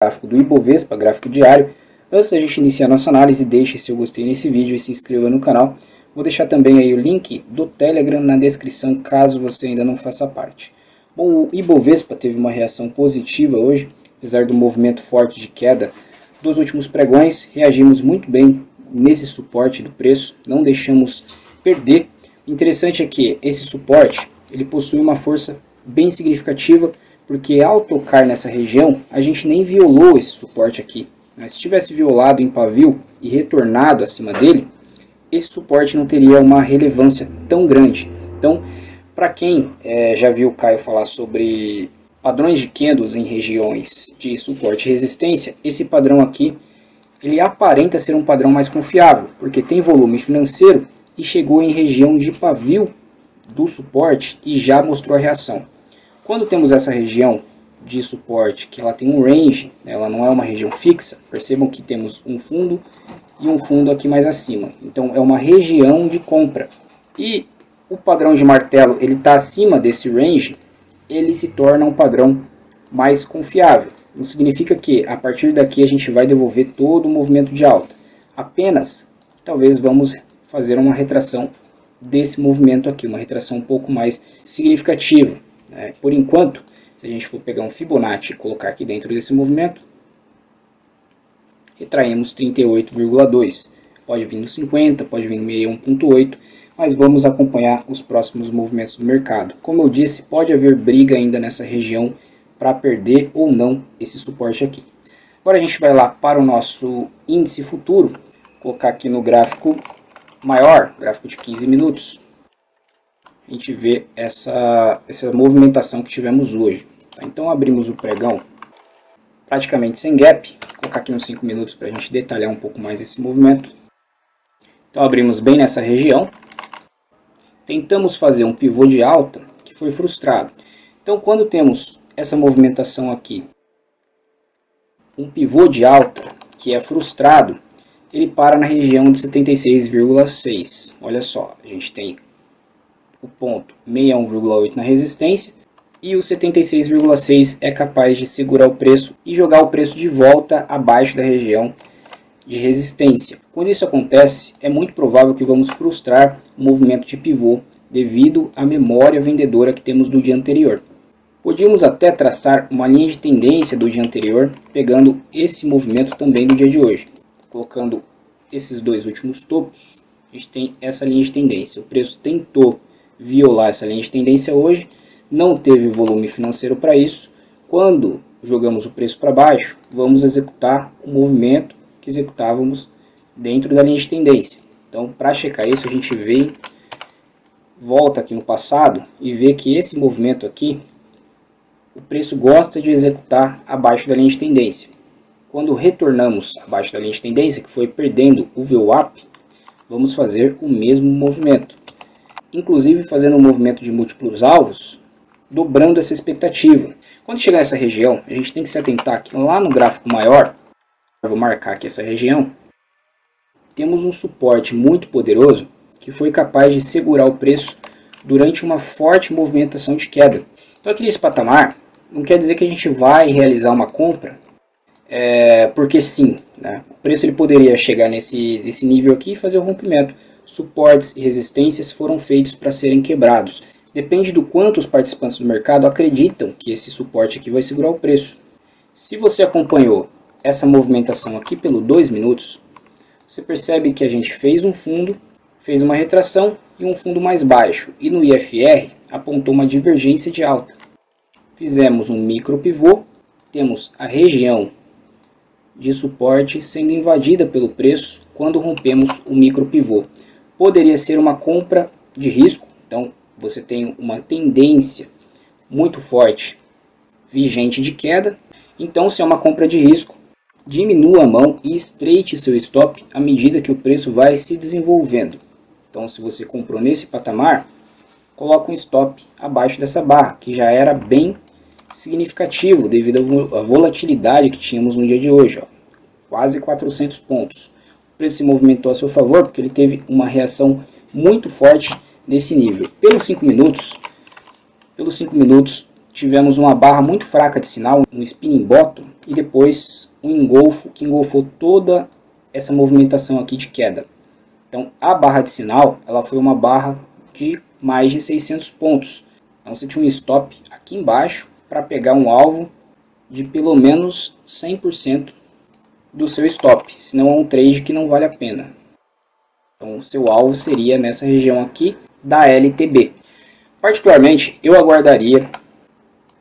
gráfico do Ibovespa, gráfico diário. Antes da gente iniciar nossa análise, deixe seu gostei nesse vídeo e se inscreva no canal. Vou deixar também aí o link do Telegram na descrição, caso você ainda não faça parte. Bom, o Ibovespa teve uma reação positiva hoje, apesar do movimento forte de queda dos últimos pregões. Reagimos muito bem nesse suporte do preço, não deixamos perder. O interessante é que esse suporte ele possui uma força bem significativa, porque ao tocar nessa região, a gente nem violou esse suporte aqui. Se tivesse violado em pavio e retornado acima dele, esse suporte não teria uma relevância tão grande. Então, para quem já viu o Caio falar sobre padrões de candles em regiões de suporte e resistência, esse padrão aqui, ele aparenta ser um padrão mais confiável, porque tem volume financeiro e chegou em região de pavio do suporte e já mostrou a reação. Quando temos essa região de suporte, que ela tem um range, ela não é uma região fixa, percebam que temos um fundo e um fundo aqui mais acima. Então é uma região de compra. E o padrão de martelo ele está acima desse range, ele se torna um padrão mais confiável. Não significa que a partir daqui a gente vai devolver todo o movimento de alta. Apenas, talvez vamos fazer uma retração desse movimento aqui, uma retração um pouco mais significativa. Por enquanto, se a gente for pegar um Fibonacci e colocar aqui dentro desse movimento, retraímos 38,2. Pode vir no 50, pode vir no 61,8, mas vamos acompanhar os próximos movimentos do mercado. Como eu disse, pode haver briga ainda nessa região para perder ou não esse suporte aqui. Agora a gente vai lá para o nosso índice futuro, colocar aqui no gráfico maior, gráfico de 15 minutos. A gente vê essa movimentação que tivemos hoje. Então abrimos o pregão praticamente sem gap. Vou colocar aqui nos 5 minutos para a gente detalhar um pouco mais esse movimento. Então abrimos bem nessa região. Tentamos fazer um pivô de alta que foi frustrado. Então quando temos essa movimentação aqui, um pivô de alta que é frustrado, ele para na região de 76,6. Olha só, a gente tem o ponto 61,8 na resistência e o 76,6 é capaz de segurar o preço e jogar o preço de volta abaixo da região de resistência. Quando isso acontece, é muito provável que vamos frustrar o movimento de pivô devido à memória vendedora que temos do dia anterior. Podíamos até traçar uma linha de tendência do dia anterior, pegando esse movimento também do dia de hoje. Colocando esses dois últimos topos, a gente tem essa linha de tendência. O preço tentou violar essa linha de tendência hoje, não teve volume financeiro para isso. Quando jogamos o preço para baixo, vamos executar o movimento que executávamos dentro da linha de tendência. Então, para checar isso, a gente vem, volta aqui no passado e vê que esse movimento aqui, o preço gosta de executar abaixo da linha de tendência. Quando retornamos abaixo da linha de tendência, que foi perdendo o VWAP, vamos fazer o mesmo movimento. Inclusive fazendo um movimento de múltiplos alvos, dobrando essa expectativa. Quando chegar nessa região, a gente tem que se atentar que lá no gráfico maior, eu vou marcar aqui essa região, temos um suporte muito poderoso que foi capaz de segurar o preço durante uma forte movimentação de queda. Então aqui nesse patamar, não quer dizer que a gente vai realizar uma compra, porque sim, o preço ele poderia chegar nesse nível aqui e fazer o rompimento. Suportes e resistências foram feitos para serem quebrados. Depende do quanto os participantes do mercado acreditam que esse suporte aqui vai segurar o preço. Se você acompanhou essa movimentação aqui pelo 2 minutos, você percebe que a gente fez um fundo, fez uma retração e um fundo mais baixo. E no IFR apontou uma divergência de alta. Fizemos um micro pivô, temos a região de suporte sendo invadida pelo preço quando rompemos o micro pivô. Poderia ser uma compra de risco, então você tem uma tendência muito forte vigente de queda. Então, se é uma compra de risco, diminua a mão e estreite seu stop à medida que o preço vai se desenvolvendo. Então, se você comprou nesse patamar, coloca um stop abaixo dessa barra, que já era bem significativo devido à volatilidade que tínhamos no dia de hoje, quase 400 pontos. O preço se movimentou a seu favor porque ele teve uma reação muito forte nesse nível. Pelos 5 minutos tivemos uma barra muito fraca de sinal, um spinning bottom, e depois um engolfo que engolfou toda essa movimentação aqui de queda. Então a barra de sinal ela foi uma barra de mais de 600 pontos. Então você tinha um stop aqui embaixo para pegar um alvo de pelo menos 100% do seu stop, senão é um trade que não vale a pena. Então o seu alvo seria nessa região aqui da LTB. Particularmente eu aguardaria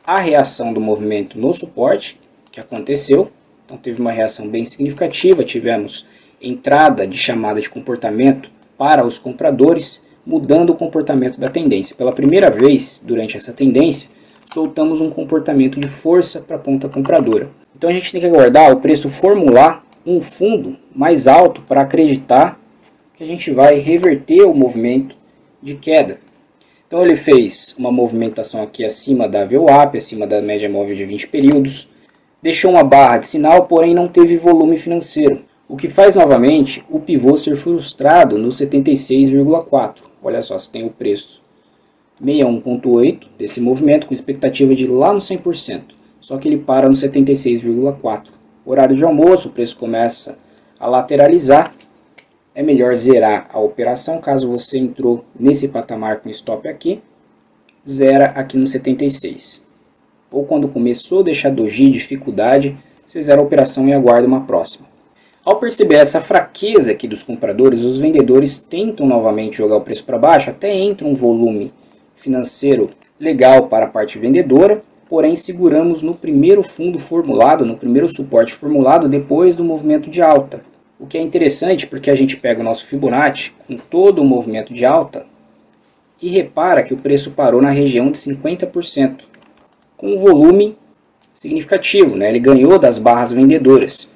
a reação do movimento no suporte que aconteceu. Então teve uma reação bem significativa, tivemos entrada de chamada de comportamento para os compradores, mudando o comportamento da tendência. Pela primeira vez durante essa tendência, soltamos um comportamento de força para a ponta compradora. Então a gente tem que aguardar o preço formular um fundo mais alto para acreditar que a gente vai reverter o movimento de queda. Então ele fez uma movimentação aqui acima da VWAP, acima da média móvel de 20 períodos, deixou uma barra de sinal, porém não teve volume financeiro, o que faz novamente o pivô ser frustrado no 76,4. Olha só, você tem o preço 61,8 desse movimento com expectativa de ir lá no 100%, só que ele para no 76,4. Horário de almoço, o preço começa a lateralizar. É melhor zerar a operação, caso você entrou nesse patamar com stop aqui, zera aqui no 76. Ou quando começou a deixar doji, dificuldade, você zera a operação e aguarda uma próxima. Ao perceber essa fraqueza aqui dos compradores, os vendedores tentam novamente jogar o preço para baixo, até entra um volume financeiro legal para a parte vendedora, porém seguramos no primeiro fundo formulado, no primeiro suporte formulado depois do movimento de alta. O que é interessante porque a gente pega o nosso Fibonacci com todo o movimento de alta e repara que o preço parou na região de 50%, com um volume significativo, né? Ele ganhou das barras vendedoras.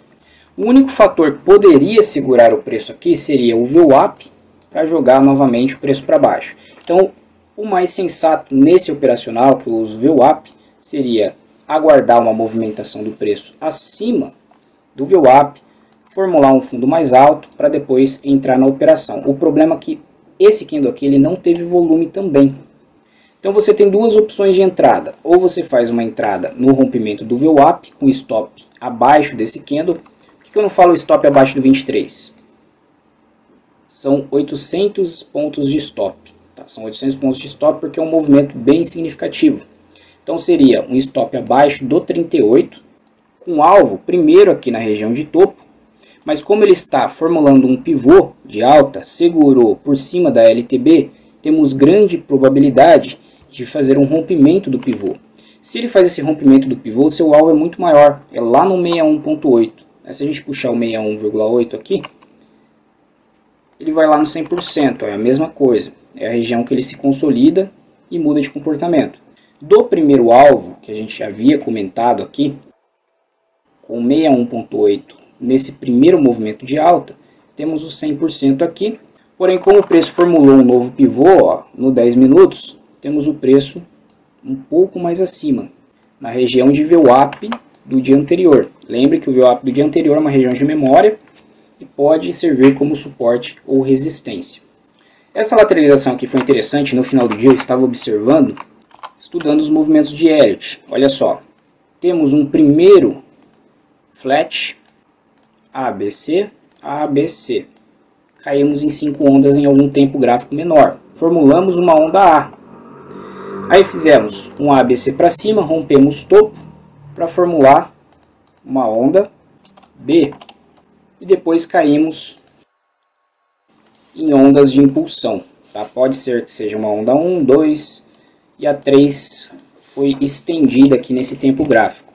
O único fator que poderia segurar o preço aqui seria o VWAP para jogar novamente o preço para baixo. Então o mais sensato nesse operacional, que eu uso VWAP, seria aguardar uma movimentação do preço acima do VWAP, formular um fundo mais alto para depois entrar na operação. O problema é que esse candle aqui ele não teve volume também. Então você tem duas opções de entrada. Ou você faz uma entrada no rompimento do VWAP com stop abaixo desse candle. Por que eu não falo stop abaixo do 23? São 800 pontos de stop. Tá? São 800 pontos de stop porque é um movimento bem significativo. Então seria um stop abaixo do 38, com alvo primeiro aqui na região de topo. Mas como ele está formulando um pivô de alta, segurou por cima da LTB, temos grande probabilidade de fazer um rompimento do pivô. Se ele faz esse rompimento do pivô, seu alvo é muito maior, é lá no 61,8. Se a gente puxar o 61,8 aqui, ele vai lá no 100%, é a mesma coisa. É a região que ele se consolida e muda de comportamento. Do primeiro alvo, que a gente havia comentado aqui, com 61,8 nesse primeiro movimento de alta, temos o 100% aqui. Porém, como o preço formulou um novo pivô, ó, no 10 minutos, temos o preço um pouco mais acima, na região de VWAP do dia anterior. Lembre que o VWAP do dia anterior é uma região de memória e pode servir como suporte ou resistência. Essa lateralização aqui foi interessante. No final do dia eu estava observando, estudando os movimentos de Elliott. Olha só, temos um primeiro flat, ABC, ABC. Caímos em 5 ondas em algum tempo gráfico menor. Formulamos uma onda A. Aí fizemos um ABC para cima, rompemos topo para formular uma onda B. E depois caímos em ondas de impulsão. Tá? Pode ser que seja uma onda 1, 2 e a 3 foi estendida aqui nesse tempo gráfico.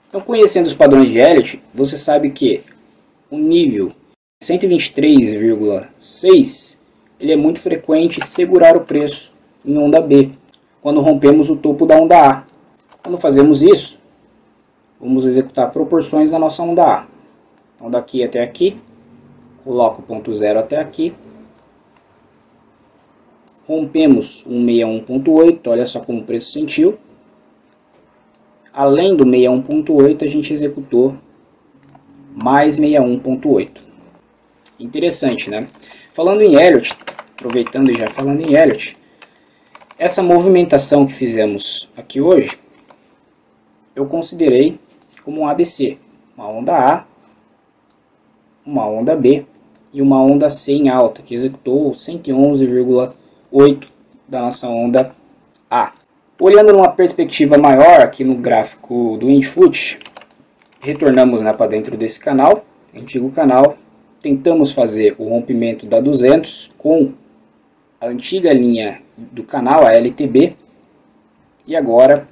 Então, conhecendo os padrões de Elliott, você sabe que o nível 123,6 ele é muito frequente segurar o preço em onda B, quando rompemos o topo da onda A. Quando fazemos isso, vamos executar proporções da nossa onda A. Então daqui até aqui, coloco o ponto 0 até aqui, rompemos um 61,8, olha só como o preço sentiu. Além do 61,8 a gente executou mais 61,8. Interessante, né? Falando em Elliott, aproveitando e já falando em Elliott, essa movimentação que fizemos aqui hoje, eu considerei como um ABC, uma onda A, uma onda B e uma onda C em alta, que executou 111,8 da nossa onda A. Olhando numa perspectiva maior aqui no gráfico do Windfoot, retornamos, né, para dentro desse canal, antigo canal, tentamos fazer o rompimento da 200 com a antiga linha do canal, a LTB, e agora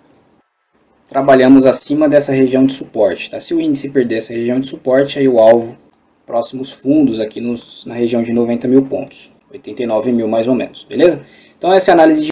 trabalhamos acima dessa região de suporte. Tá? Se o índice perder essa região de suporte, aí o alvo, próximos fundos aqui na região de 90 mil pontos, 89 mil mais ou menos, beleza? Então essa é a análise de